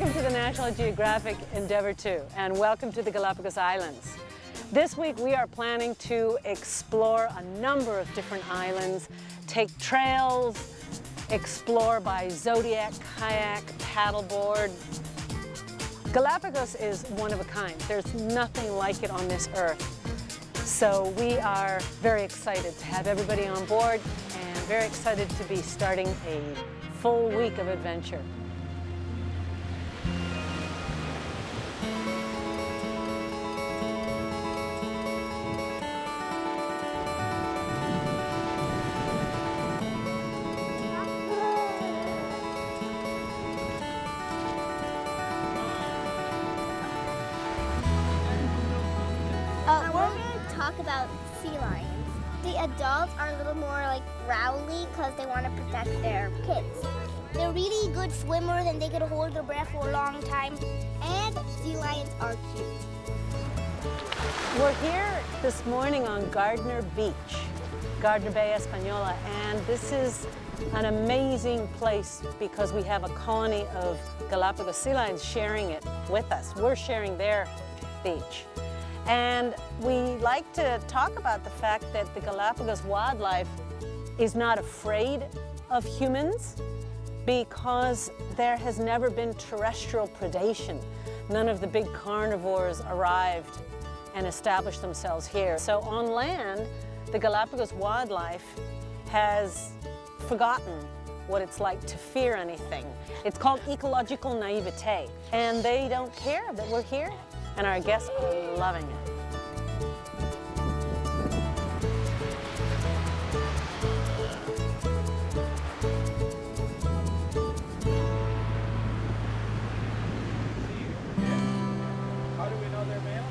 Welcome to the National Geographic Endeavour 2, and welcome to the Galapagos Islands. This week we are planning to explore a number of different islands, take trails, explore by zodiac, kayak, paddleboard. Galapagos is one of a kind. There's nothing like it on this earth. So we are very excited to have everybody on board and very excited to be starting a full week of adventure. We're going to talk about sea lions. The adults are a little more like growly because they want to protect their kids. They're really good swimmers and they can hold their breath for a long time. And sea lions are cute. We're here this morning on Gardner Beach, Gardner Bay Española, and this is an amazing place because we have a colony of Galapagos sea lions sharing it with us. We're sharing their beach. And we like to talk about the fact that the Galapagos wildlife is not afraid of humans because there has never been terrestrial predation. None of the big carnivores arrived and established themselves here. So on land, the Galapagos wildlife has forgotten what it's like to fear anything. It's called ecological naivete, and they don't care that we're here, and our guests are loving it. How do we know they're male?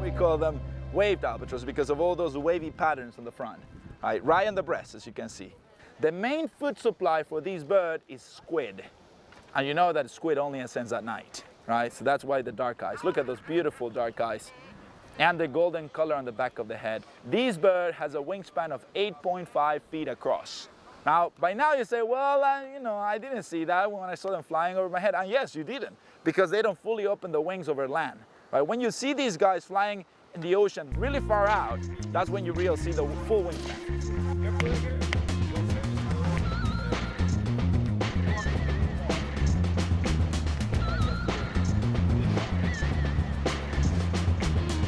We call them waved albatross because of all those wavy patterns on the front, right on the breast, as you can see. The main food supply for these birds is squid. And you know that squid only ascends at night, right? So that's why the dark eyes. Look at those beautiful dark eyes and the golden color on the back of the head. This bird has a wingspan of 8.5 feet across. Now, by now you say, well, you know, I didn't see that when I saw them flying over my head. And yes, you didn't, because they don't fully open the wings over land. Right? When you see these guys flying in the ocean really far out, that's when you really see the full wingspan.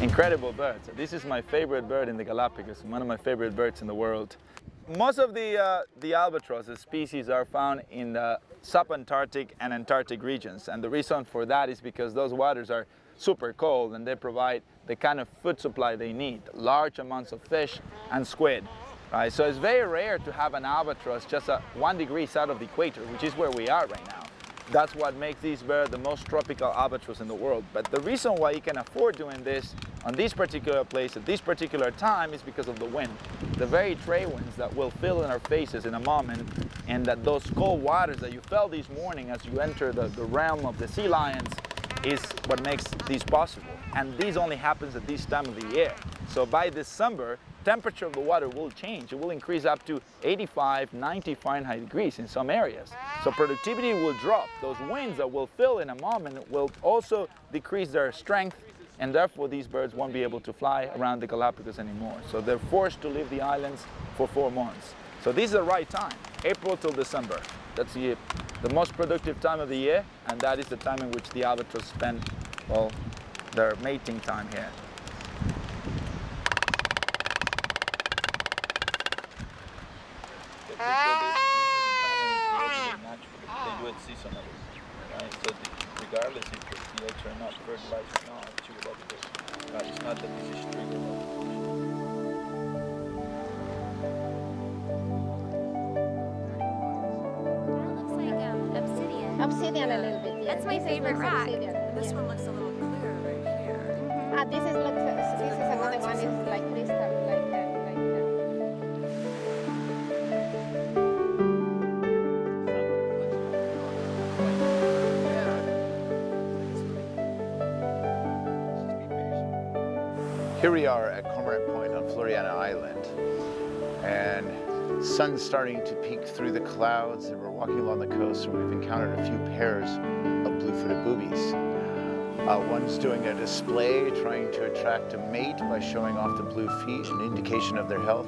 Incredible birds. This is my favorite bird in the Galapagos, one of my favorite birds in the world. Most of the albatross species are found in the subantarctic and Antarctic regions, and the reason for that is because those waters are super cold and they provide the kind of food supply they need, large amounts of fish and squid. Right? So it's very rare to have an albatross just 1 degree south of the equator, which is where we are right now. That's what makes this bird the most tropical albatross in the world. But the reason why you can afford doing this on this particular place at this particular time is because of the wind. The very trade winds that will fill in our faces in a moment, and that those cold waters that you felt this morning as you enter the realm of the sea lions is what makes this possible. And this only happens at this time of the year. So by December, temperature of the water will change. It will increase up to 85, 90 Fahrenheit degrees in some areas. So productivity will drop. Those winds that will fill in a moment will also decrease their strength, and therefore these birds won't be able to fly around the Galapagos anymore. So they're forced to leave the islands for 4 months. So this is the right time, April till December. That's the most productive time of the year, and that is the time in which the albatross spend, well, their mating time here. They do it seasonally, right? So regardless if the eggs are not fertilized or not, she will love this. But it's not that this is triggered. Obsidian a little bit. Yeah. That's my favorite rock. This one looks a little clearer right here. This is another one. It's like crystal, like that. Here we are at Cormorant Point on Floriana Island, and sun's starting to peek through the clouds, and we're walking along the coast, and we've encountered a few pairs of blue-footed boobies. One's doing a display, trying to attract a mate by showing off the blue feet, an indication of their health.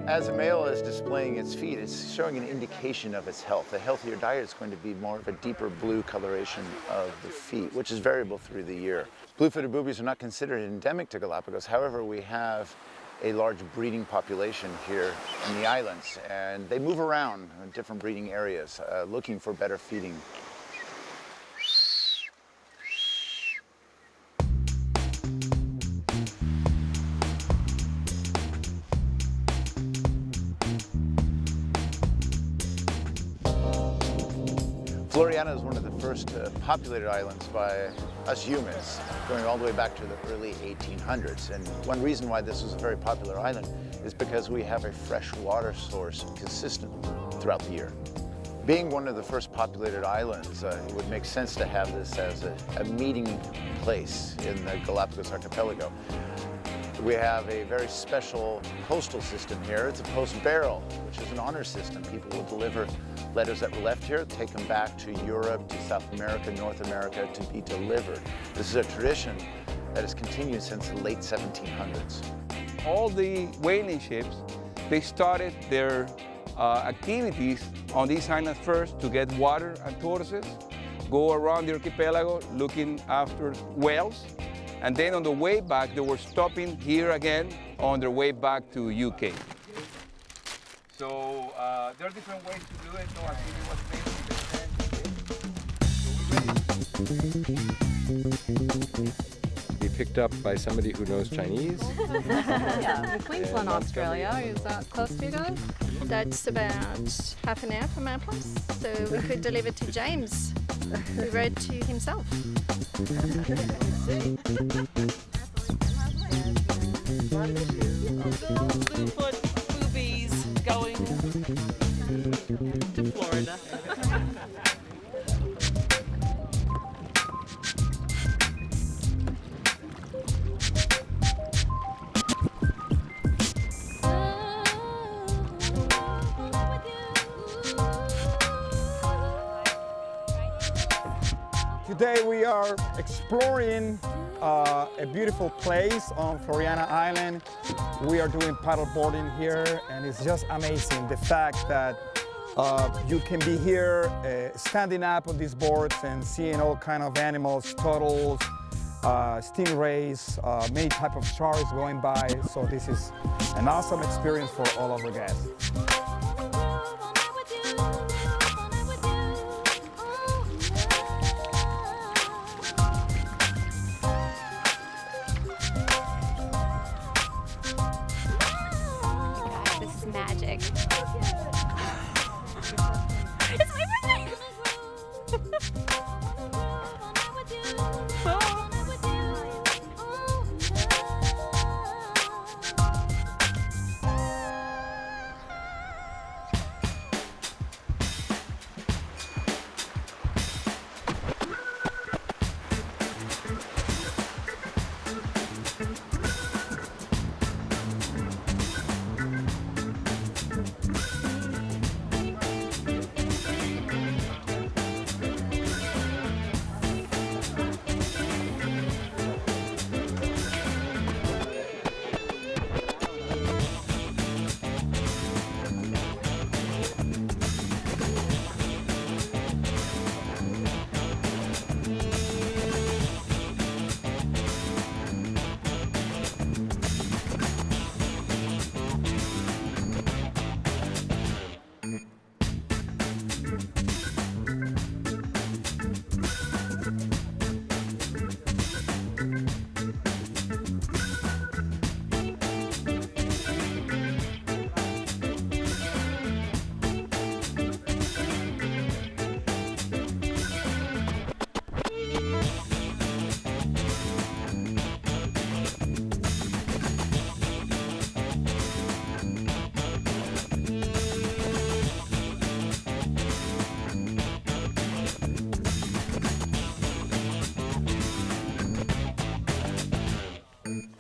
As a male is displaying its feet, it's showing an indication of its health. A healthier diet is going to be more of a deeper blue coloration of the feet, which is variable through the year. Blue-footed boobies are not considered endemic to Galapagos. However, we have a large breeding population here in the islands, and they move around in different breeding areas, looking for better feeding. Floriana is one of the first populated islands by us humans, going all the way back to the early 1800s. And one reason why this was a very popular island is because we have a fresh water source consistent throughout the year. Being one of the first populated islands, it would make sense to have this as a meeting place in the Galapagos archipelago. We have a very special postal system here. It's a post barrel, which is an honor system. People will deliver letters that were left here, take them back to Europe, to South America, North America to be delivered. This is a tradition that has continued since the late 1700s. All the whaling ships, they started their activities on these islands first to get water and tortoises, go around the archipelago looking after whales, and then on the way back, they were stopping here again on their way back to UK. So there are different ways to do it. So I'll give you what's Be picked up by somebody who knows Chinese. Yeah, Queensland, Australia. Is that close to you guys? That's about half an hour from our place, so we could deliver to James, who rode to himself. Bluefoot boobies going to Florida. Today we are exploring a beautiful place on Floriana Island. We are doing paddle boarding here, and it's just amazing the fact that you can be here standing up on these boards and seeing all kind of animals, turtles, stingrays, many type of sharks going by. So this is an awesome experience for all of our guests. Magic. It's my birthday.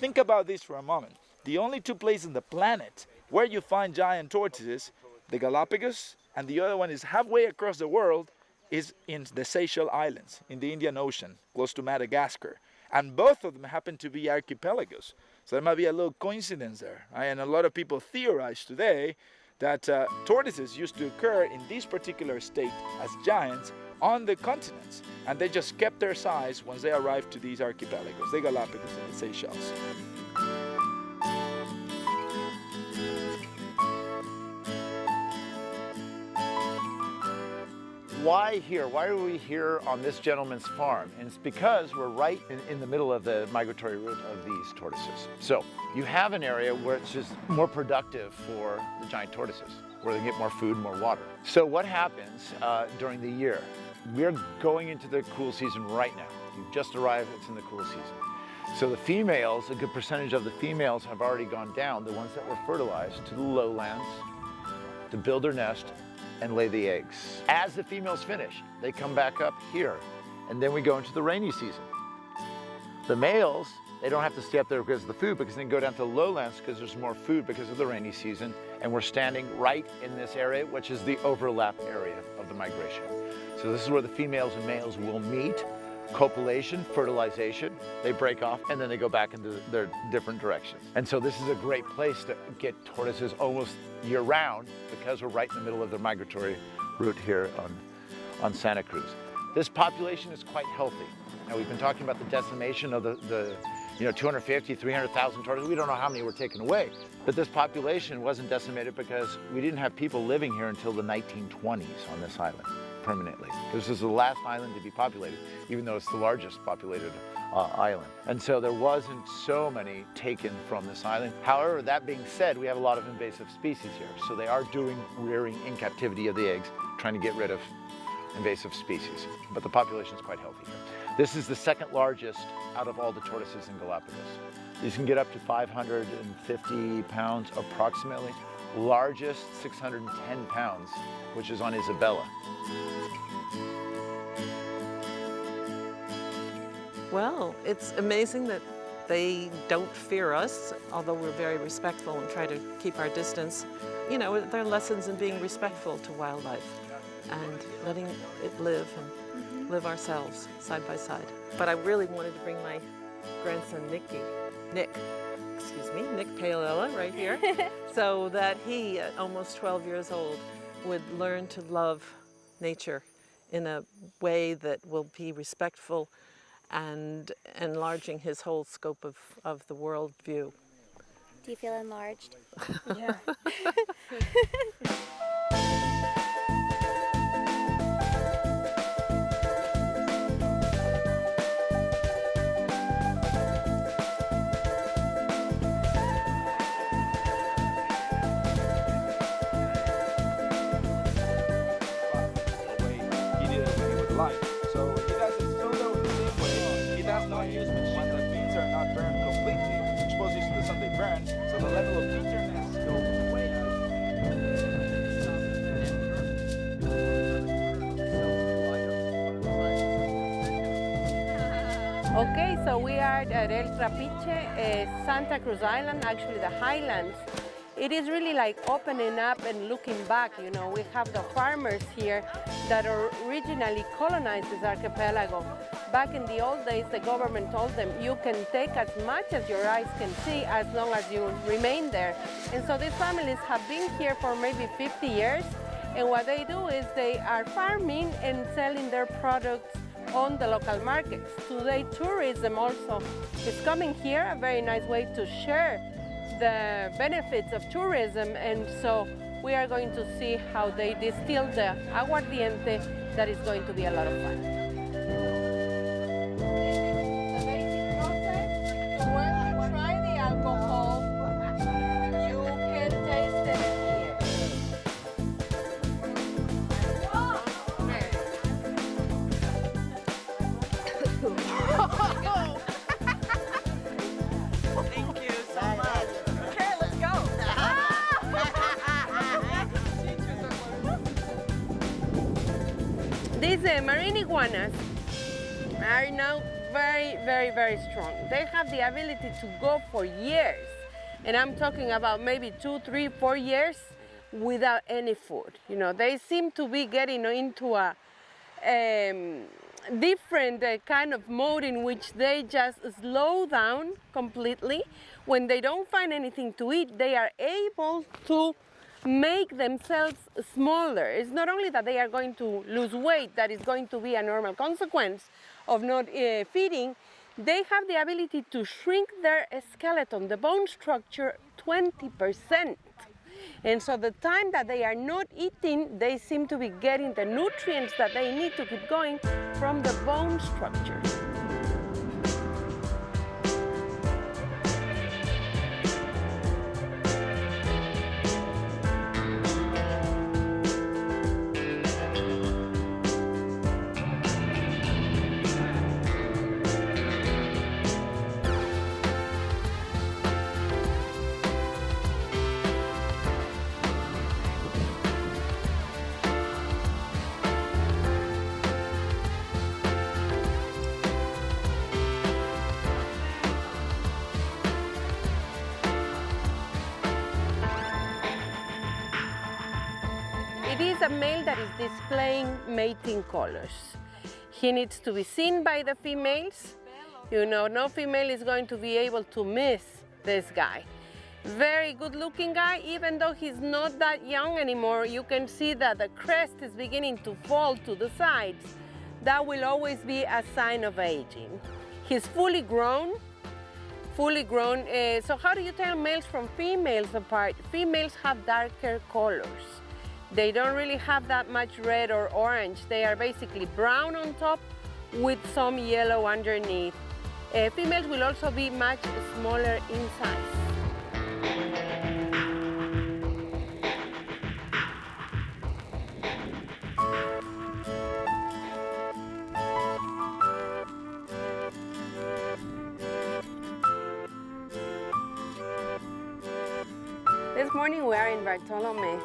think about this for a moment. The only two places on the planet where you find giant tortoises, the Galapagos, and the other one is halfway across the world, is in the Seychelles Islands, in the Indian Ocean, close to Madagascar. And both of them happen to be archipelagos. So there might be a little coincidence there. Right? And a lot of people theorize today that tortoises used to occur in this particular state as giants on the continents. And they just kept their size once they arrived to these archipelagos, the Galapagos and the Seychelles. Why here? Why are we here on this gentleman's farm? And it's because we're right in the middle of the migratory route of these tortoises. So you have an area where it's just more productive for the giant tortoises, where they get more food, more water. So what happens during the year? We're going into the cool season right now. You've just arrived, it's in the cool season. So the females, a good percentage of the females have already gone down, the ones that were fertilized, to the lowlands to build their nest and lay the eggs. As the females finish, they come back up here, and then we go into the rainy season. The males, they don't have to stay up there because of the food, because they can go down to the lowlands because there's more food because of the rainy season, and we're standing right in this area, which is the overlap area of the migration. So this is where the females and males will meet, copulation, fertilization, they break off, and then they go back into their different directions. And so this is a great place to get tortoises almost year-round because we're right in the middle of their migratory route here on Santa Cruz. This population is quite healthy. Now we've been talking about the decimation of the 250, 300,000 tortoises. We don't know how many were taken away, but this population wasn't decimated because we didn't have people living here until the 1920s on this island permanently. This is the last island to be populated, even though it's the largest populated island. And so there wasn't so many taken from this island. However, that being said, we have a lot of invasive species here. So they are doing rearing in captivity of the eggs, trying to get rid of invasive species. But the population is quite healthy here. This is the second largest out of all the tortoises in Galapagos. These can get up to 550 pounds approximately. Largest 610 pounds, which is on Isabella. Well, it's amazing that they don't fear us, although we're very respectful and try to keep our distance. You know, there are lessons in being respectful to wildlife and letting it live and live ourselves side by side. But I really wanted to bring my grandson Nick Paolella right here, so that he, at almost 12 years old, would learn to love nature in a way that will be respectful and enlarging his whole scope of the world view. Do you feel enlarged? Yeah. So he does it still though the same way. He does not use machines. The beans are not burned completely. Exposed to the sun they burn, so the level of bitterness goes way up. Okay, so we are at El Trapiche, Santa Cruz Island, actually the highlands. It is really like opening up and looking back, you know. We have the farmers here that originally colonized this archipelago. Back in the old days, the government told them, you can take as much as your eyes can see as long as you remain there. And so these families have been here for maybe 50 years. And what they do is they are farming and selling their products on the local markets. Today, tourism also is coming here, a very nice way to share the benefits of tourism, and so we are going to see how they distill the aguardiente. That is going to be a lot of fun. The basic process, so when you try the alcohol, you can taste it here. Thank you so much. Okay, let's go. These marine iguanas are now very, very, very strong. They have the ability to go for years. And I'm talking about maybe 2, 3, 4 years without any food. You know, they seem to be getting into a different kind of mode in which they just slow down completely. When they don't find anything to eat, they are able to make themselves smaller. It's not only that they are going to lose weight, that is going to be a normal consequence of not feeding, they have the ability to shrink their skeleton, the bone structure, 20%. And so the time that they are not eating, they seem to be getting the nutrients that they need to keep going from the bone structure. It is a male that is displaying mating colors. He needs to be seen by the females. You know, no female is going to be able to miss this guy. Very good looking guy, even though he's not that young anymore. You can see that the crest is beginning to fall to the sides. That will always be a sign of aging. He's fully grown. So how do you tell males from females apart? Females have darker colors. They don't really have that much red or orange. They are basically brown on top with some yellow underneath. Females will also be much smaller in size. This morning we are in Bartolome,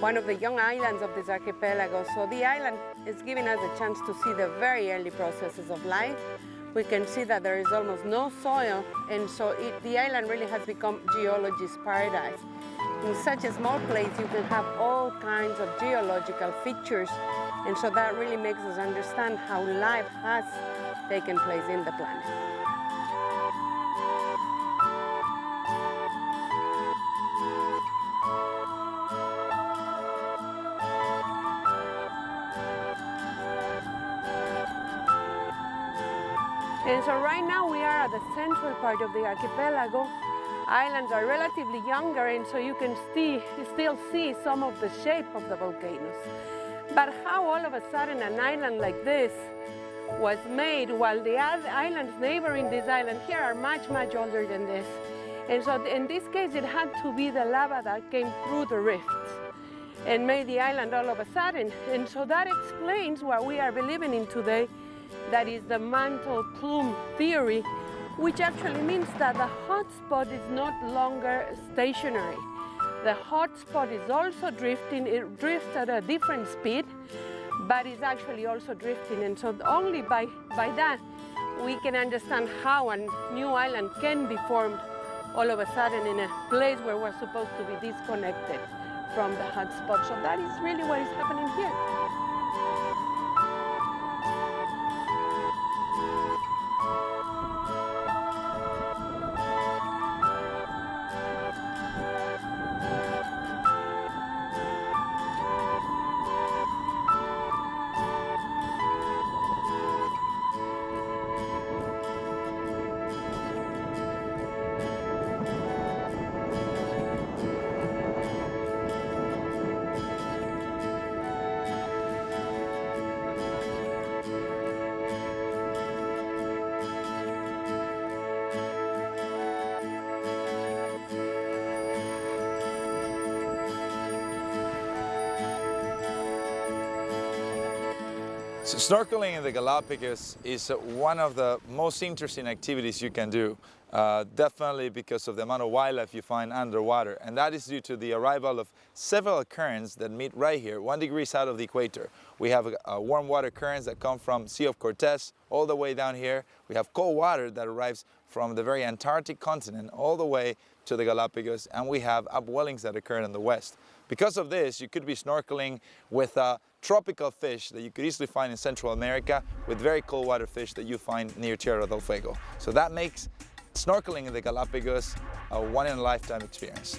one of the young islands of this archipelago. So the island is giving us a chance to see the very early processes of life. We can see that there is almost no soil, and so the island really has become geologist's paradise. In such a small place, you can have all kinds of geological features, and so that really makes us understand how life has taken place in the planet. And so right now we are at the central part of the archipelago. Islands are relatively younger, and so you can still see some of the shape of the volcanoes. But how all of a sudden an island like this was made, while the other islands neighboring this island here are much, much older than this. And so in this case, it had to be the lava that came through the rifts and made the island all of a sudden. And so that explains what we are believing in today. That is the mantle plume theory, which actually means that the hot spot is not longer stationary. The hot spot is also drifting. It drifts at a different speed, but it's actually also drifting. And so only by that, we can understand how a new island can be formed all of a sudden in a place where we're supposed to be disconnected from the hot spot. So that is really what is happening here. So snorkeling in the Galapagos is one of the most interesting activities you can do. definitely because of the amount of wildlife you find underwater, and that is due to the arrival of several currents that meet right here, 1 degree south of the equator. We have warm water currents that come from Sea of Cortez all the way down here. We have cold water that arrives from the very Antarctic continent all the way to the Galapagos, and we have upwellings that occur in the west. Because of this, you could be snorkeling with tropical fish that you could easily find in Central America with very cold water fish that you find near Tierra del Fuego. So that makes snorkeling in the Galapagos a one-in-a-lifetime experience.